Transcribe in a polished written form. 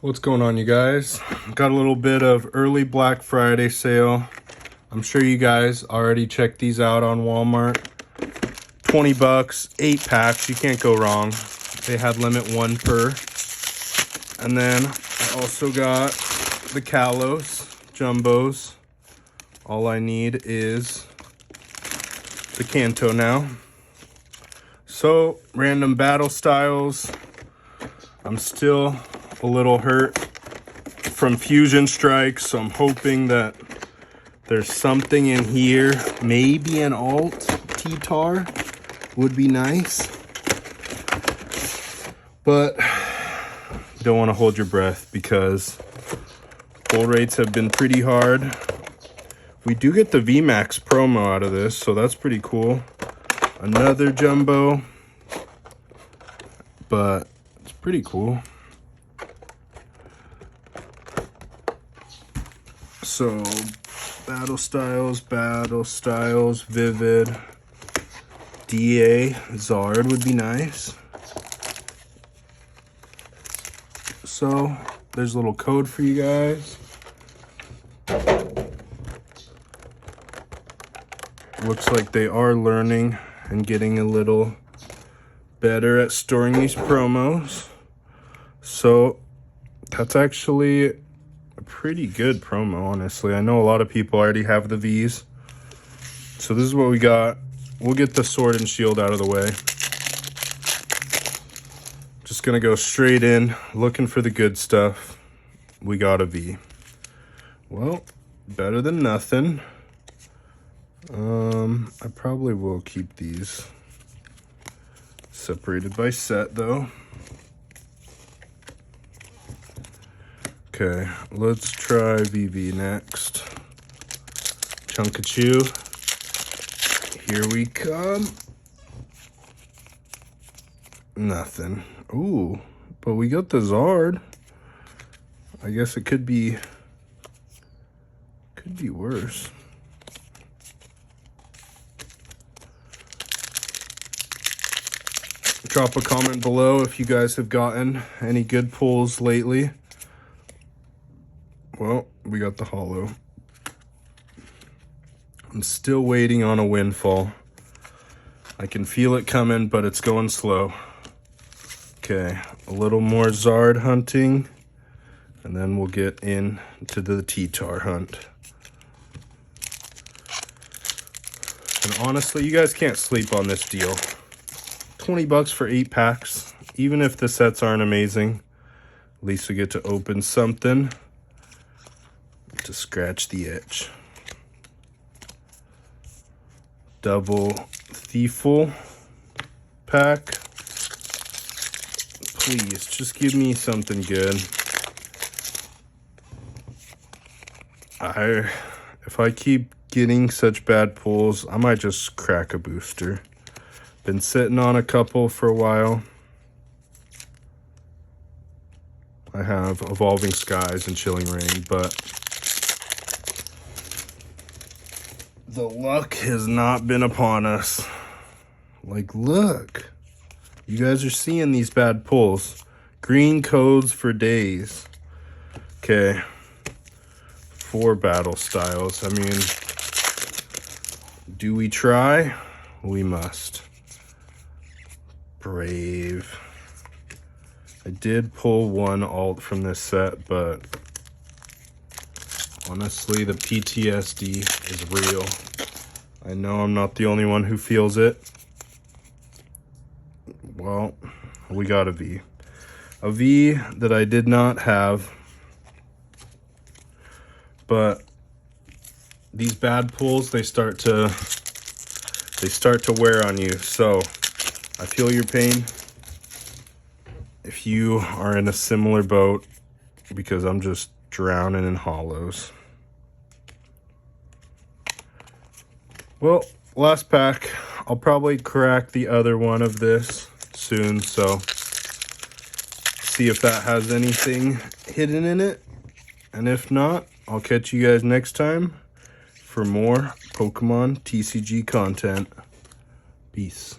What's going on, you guys? Got a little bit of early Black Friday sale. I'm sure you guys already checked these out on Walmart. 20 bucks, 8 packs, you can't go wrong. They had limit 1 per. And then I also got the Kalos Jumbos. All I need is the Kanto now. So, random battle styles. I'm still a little hurt from Fusion Strikes, so I'm hoping that there's something in here. Maybe an alt T-Tar would be nice. But you don't want to hold your breath because pull rates have been pretty hard. We do get the VMAX promo out of this, so that's pretty cool. Another jumbo, but it's pretty cool. So, Battle Styles, Vivid, DA, Zard would be nice. So, there's a little code for you guys. Looks like they are learning and getting a little better at storing these promos. So, that's actually a pretty good promo, honestly. I know a lot of people already have the V's. So this is what we got. We'll get the sword and shield out of the way. Just gonna go straight in, looking for the good stuff. We got a V. Well, better than nothing. I probably will keep these separated by set though. Okay, let's try VV next. Chunkachu. Here we come. Nothing. Ooh, but we got the Zard. I guess it could be worse. Drop a comment below if you guys have gotten any good pulls lately. Well, we got the holo. I'm still waiting on a windfall. I can feel it coming, but it's going slow. Okay, a little more Zard hunting, and then we'll get into the T-Tar hunt. And honestly, you guys can't sleep on this deal. 20 bucks for 8 packs. Even if the sets aren't amazing, at least we get to open something to scratch the itch. Double Thieful pack. Please, just give me something good. If I keep getting such bad pulls, I might just crack a booster. Been sitting on a couple for a while. I have Evolving Skies and Chilling Rain, but the luck has not been upon us. Like, look. You guys are seeing these bad pulls. Green codes for days. Okay. 4 battle styles. I mean, do we try? We must. Brave. I did pull 1 alt from this set, but honestly, the PTSD is real. I know I'm not the only one who feels it. Well, we got a V. A V that I did not have. But these bad pulls, they start to wear on you. So I feel your pain if you are in a similar boat, because I'm just drowning in holos. Well, last pack. I'll probably crack the other one of this soon, so see if that has anything hidden in it. And if not, I'll catch you guys next time for more Pokemon TCG content. Peace.